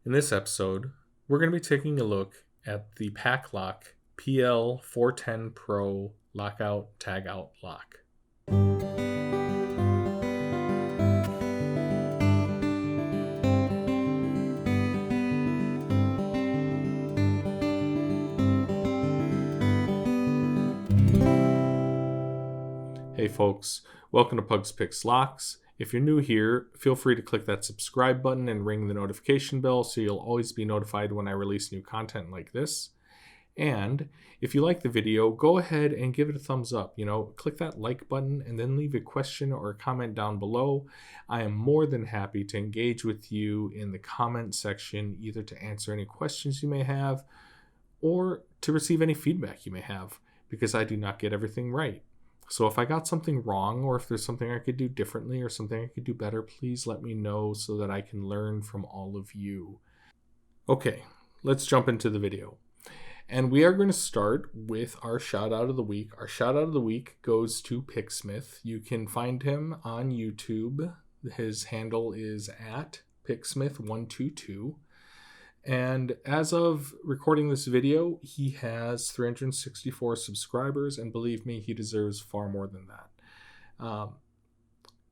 In this episode, we're going to be taking a look at the PacLock PL410-Pro Lockout Tagout Lock. Hey folks, welcome to Pugs Picks Locks. If you're new here, feel free to click that subscribe button and ring the notification bell so you'll always be notified when I release new content like this. And if you like the video, go ahead and give it a thumbs up. Click that like button and then leave a question or a comment down below. I am more than happy to engage with you in the comment section, either to answer any questions you may have or to receive any feedback you may have, because I do not get everything right. So if I got something wrong, or if there's something I could do differently or something I could do better, please let me know so that I can learn from all of you. Okay, let's jump into the video. And we are going to start with our shout out of the week. Our shout out of the week goes to Picksmith. You can find him on YouTube. His handle is at Picksmith122. And as of recording this video, he has 364 subscribers, and believe me, he deserves far more than that.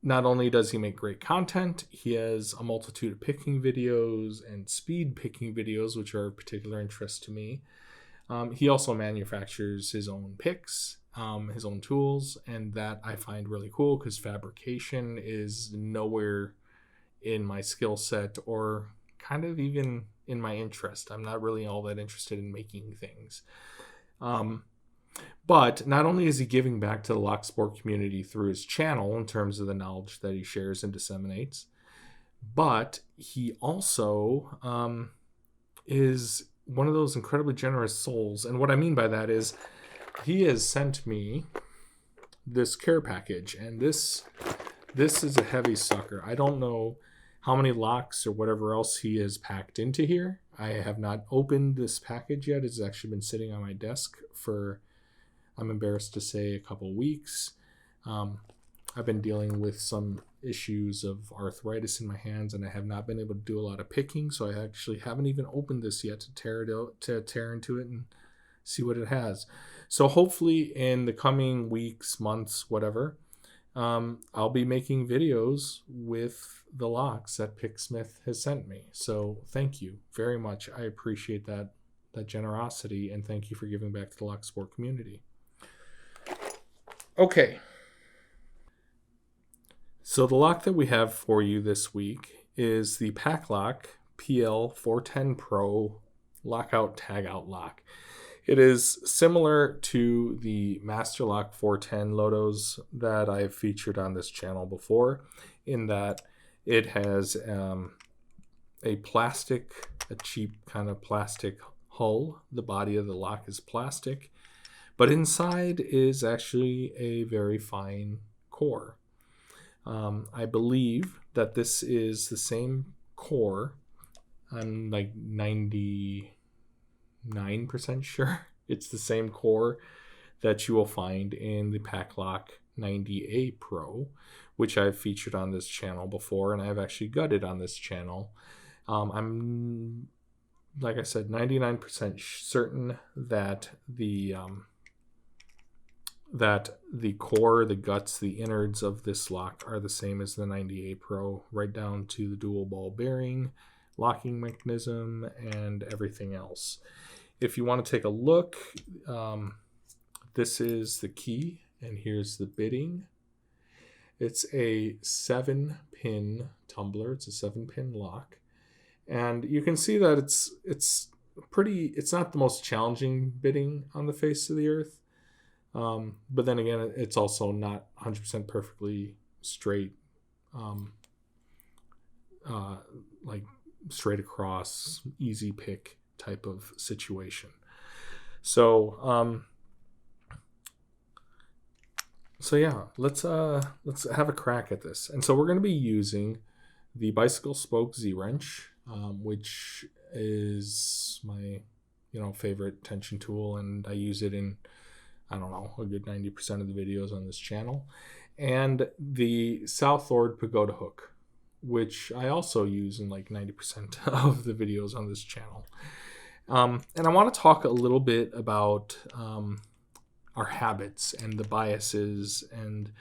Not only does he make great content, he has a multitude of picking videos and speed picking videos, which are of particular interest to me. He also manufactures his own picks, his own tools, and that I find really cool because fabrication is nowhere in my skill set or kind of even in my interest. I'm not really all that interested in making things. But not only is he giving back to the Locksport community through his channel in terms of the knowledge that he shares and disseminates, but he also is one of those incredibly generous souls. And what I mean by that is he has sent me this care package, and this is a heavy sucker. I don't know how many locks or whatever else he has packed into here. I have not opened this package yet. It's actually been sitting on my desk for, I'm embarrassed to say, a couple weeks. I've been dealing with some issues of arthritis in my hands, and I have not been able to do a lot of picking, so I actually haven't even opened this yet to tear into it and see what it has. So hopefully in the coming weeks, months, whatever, I'll be making videos with the locks that Picksmith has sent me. So thank you very much. I appreciate that generosity, and thank you for giving back to the Locksport community. Okay. So the lock that we have for you this week is the PacLock PL410-Pro Lockout Tagout Lock. It is similar to the Master Lock 410 Lotos that I've featured on this channel before, in that it has a cheap kind of plastic hull. The body of the lock is plastic, but inside is actually a very fine core. I believe that this is the same core. I'm like 99% sure it's the same core that you will find in the PacLock 90A Pro, which I've featured on this channel before, and I've actually gutted on this channel. I'm, like I said, 99% certain that the core, the guts, the innards of this lock are the same as the 90A Pro, right down to the dual ball bearing, locking mechanism, and everything else. If you want to take a look, this is the key, and here's the bitting. It's a 7-pin tumbler. It's a 7-pin lock, and you can see that it's not the most challenging bitting on the face of the earth. But then again, it's also not 100% perfectly straight, like straight across, easy pick type of situation. So yeah, let's have a crack at this. And so we're going to be using the bicycle spoke Z-wrench, which is my favorite tension tool, and I use it in, I don't know, a good 90% of the videos on this channel. And the Southord Pagoda hook, which I also use in like 90% of the videos on this channel. And I want to talk a little bit about our habits and the biases and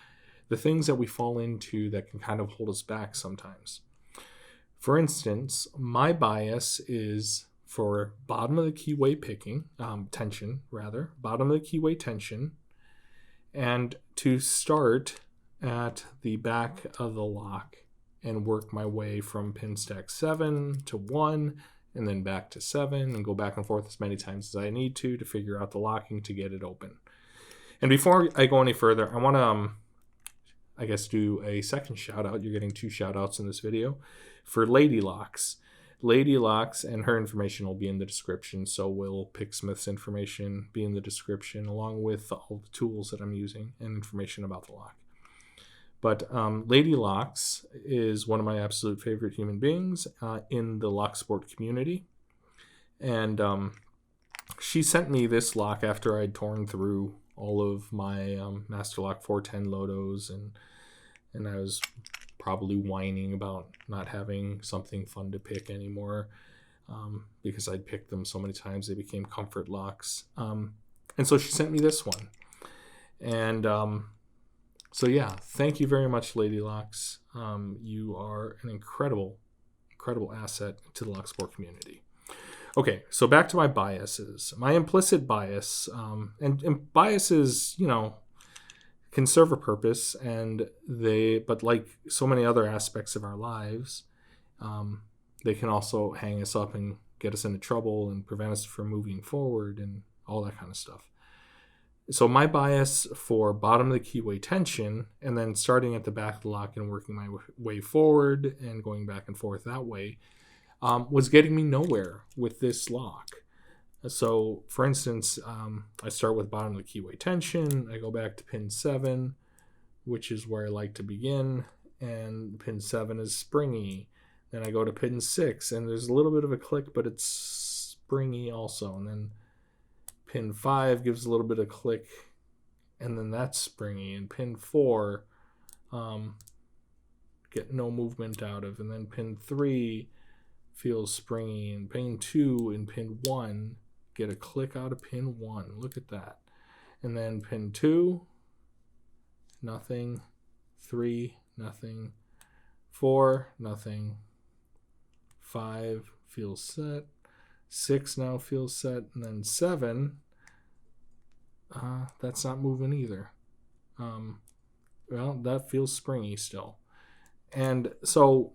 the things that we fall into that can kind of hold us back sometimes. For instance, my bias is for bottom of the keyway tension, bottom of the keyway tension, and to start at the back of the lock and work my way from pin stack 7 to 1 and then back to 7 and go back and forth as many times as I need to figure out the locking to get it open. And before I go any further, I want to, do a second shout out. You're getting 2 shout outs in this video for Lady Locks. Lady Locks, and her information will be in the description. So will Picksmith's information be in the description along with all the tools that I'm using and information about the lock. But Lady Locks is one of my absolute favorite human beings in the Locksport community. And she sent me this lock after I'd torn through all of my Master Lock 410 Lotos, and I was probably whining about not having something fun to pick anymore because I'd picked them so many times they became comfort locks. And so she sent me this one. And so yeah, thank you very much, Lady Locks. You are an incredible asset to the Locksport community. Okay, so back to my biases. My implicit bias, and biases, can serve a purpose, but like so many other aspects of our lives, they can also hang us up and get us into trouble and prevent us from moving forward and all that kind of stuff. So my bias for bottom of the keyway tension and then starting at the back of the lock and working my way forward and going back and forth that way was getting me nowhere with this lock. So, for instance, I start with bottom of the keyway tension. I go back to pin 7, which is where I like to begin, and pin 7 is springy. Then I go to pin 6, and there's a little bit of a click, but it's springy also. And then pin 5 gives a little bit of click, and then that's springy. And pin 4, get no movement out of. And then pin 3 feels springy, and pin 2 and pin 1 get a click out of pin 1. Look at that. And then pin 2, nothing. 3, nothing. 4, nothing. 5 feels set. 6 now feels set. And then 7, that's not moving either. Well, that feels springy still. And so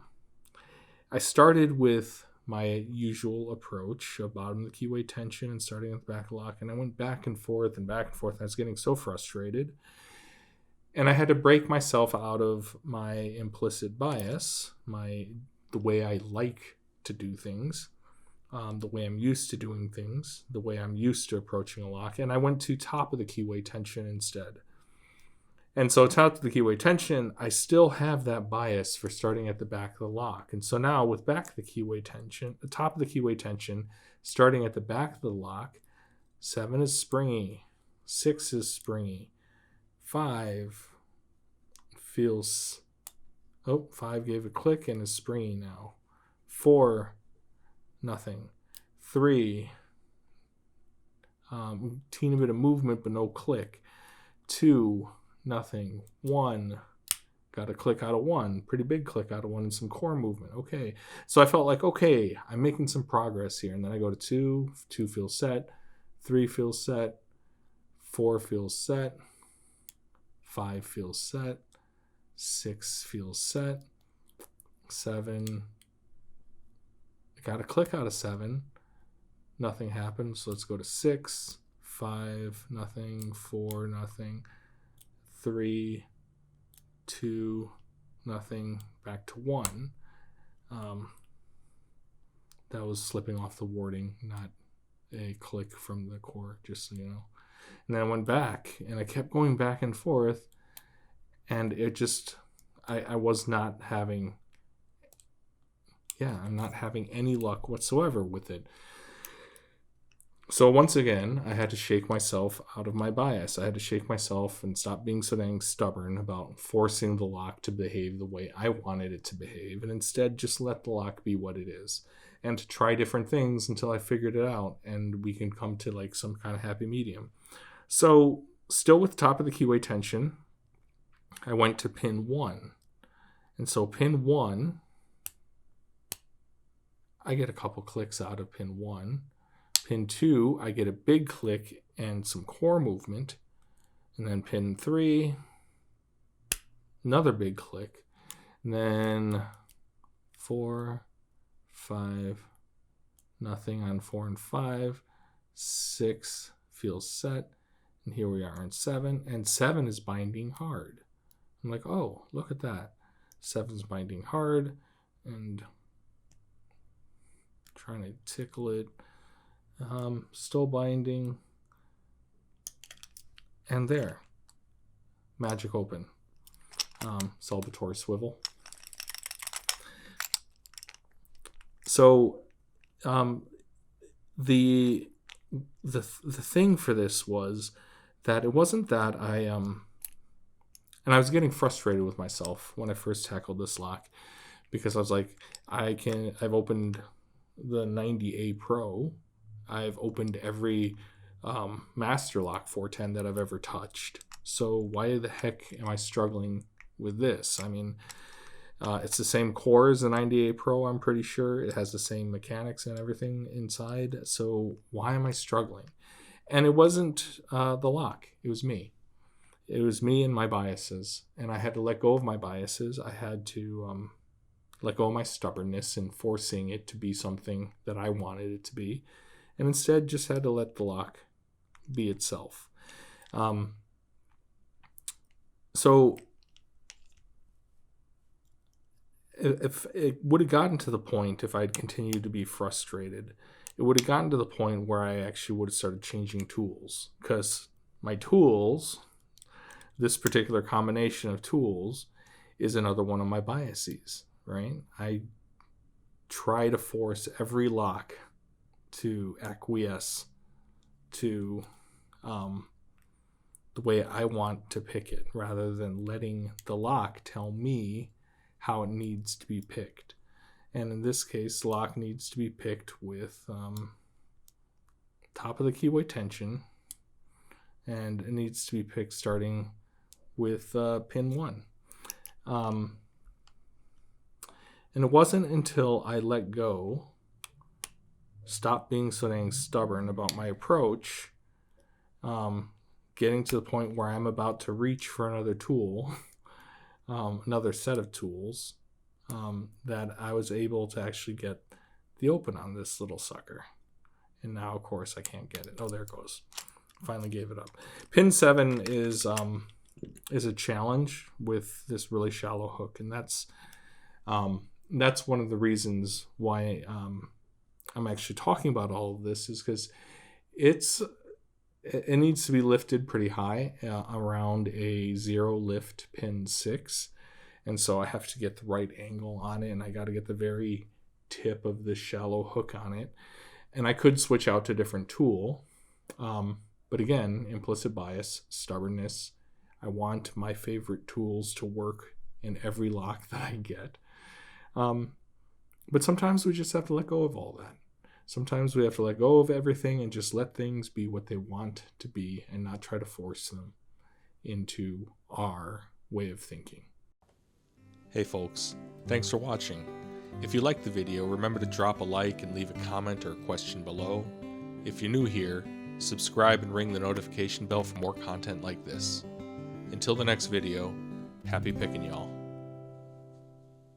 I started with my usual approach of bottom of the keyway tension and starting at the back lock, and I went back and forth and back and forth. And I was getting so frustrated, and I had to break myself out of my implicit bias, the way I like to do things, the way I'm used to doing things, the way I'm used to approaching a lock, and I went to top of the keyway tension instead. And so top of the keyway tension, I still have that bias for starting at the back of the lock. And so now with back of the keyway tension, the top of the keyway tension, starting at the back of the lock, 7 is springy, 6 is springy, 5 feels, 5 gave a click and is springy now. 4, nothing. 3, teeny bit of movement but no click. 2, nothing. 1, got a click out of 1, pretty big click out of 1 and some core movement. Okay, so I felt like, okay, I'm making some progress here. And then I go to 2 feels set, 3 feels set, 4 feels set, 5 feels set, 6 feels set, 7, I got a click out of 7, nothing happened. So let's go to 6, 5, nothing, 4, nothing, 3, 2, nothing, back to 1. That was slipping off the warding, not a click from the core, just so you know. And then I went back, and I kept going back and forth, and it just, I was not having, I'm not having any luck whatsoever with it. So once again, I had to shake myself out of my bias. I had to shake myself and stop being so dang stubborn about forcing the lock to behave the way I wanted it to behave, and instead just let the lock be what it is, and to try different things until I figured it out and we can come to like some kind of happy medium. So still with top of the keyway tension, I went to pin 1. And so pin 1, I get a couple clicks out of pin 1. Pin 2, I get a big click and some core movement. And then pin 3, another big click. And then 4, 5, nothing on 4 and 5. 6 feels set. And here we are on 7. And 7 is binding hard. I'm like, oh, look at that. 7's binding hard. And trying to tickle it. Still binding. And there. Magic open. Salvatore swivel. So the thing for this was that it wasn't that and I was getting frustrated with myself when I first tackled this lock, because I was like, I've opened the 90A Pro. I've opened every master lock 410 that I've ever touched. So why the heck am I struggling with this? I mean, it's the same core as the 90A Pro, I'm pretty sure. It has the same mechanics and everything inside. So why am I struggling? And it wasn't the lock. It was me. It was me and my biases. And I had to let go of my biases. I had to let go of my stubbornness and forcing it to be something that I wanted it to be. And instead just had to let the lock be itself. So if it would have gotten to the point, if I'd continued to be frustrated, it would have gotten to the point where I actually would have started changing tools. Because my tools, this particular combination of tools, is another one of my biases, right? I try to force every lock to acquiesce to the way I want to pick it, rather than letting the lock tell me how it needs to be picked. And in this case, the lock needs to be picked with top of the keyway tension, and it needs to be picked starting with pin 1. And it wasn't until I let go, stopped being so dang stubborn about my approach, getting to the point where I'm about to reach for another tool, another set of tools, that I was able to actually get the open on this little sucker. And now, of course, I can't get it. Oh, there it goes. Finally gave it up. Pin 7 is a challenge with this really shallow hook, and that's one of the reasons why I'm actually talking about all of this, is because it needs to be lifted pretty high, around a 0 lift pin 6, and so I have to get the right angle on it, and I got to get the very tip of this shallow hook on it. And I could switch out to a different tool, but again, implicit bias, stubbornness. I want my favorite tools to work in every lock that I get. But sometimes we just have to let go of all that. Sometimes we have to let go of everything and just let things be what they want to be, and not try to force them into our way of thinking. Hey folks, thanks for watching. If you liked the video, remember to drop a like and leave a comment or a question below. If you're new here, subscribe and ring the notification bell for more content like this. Until the next video, happy picking y'all.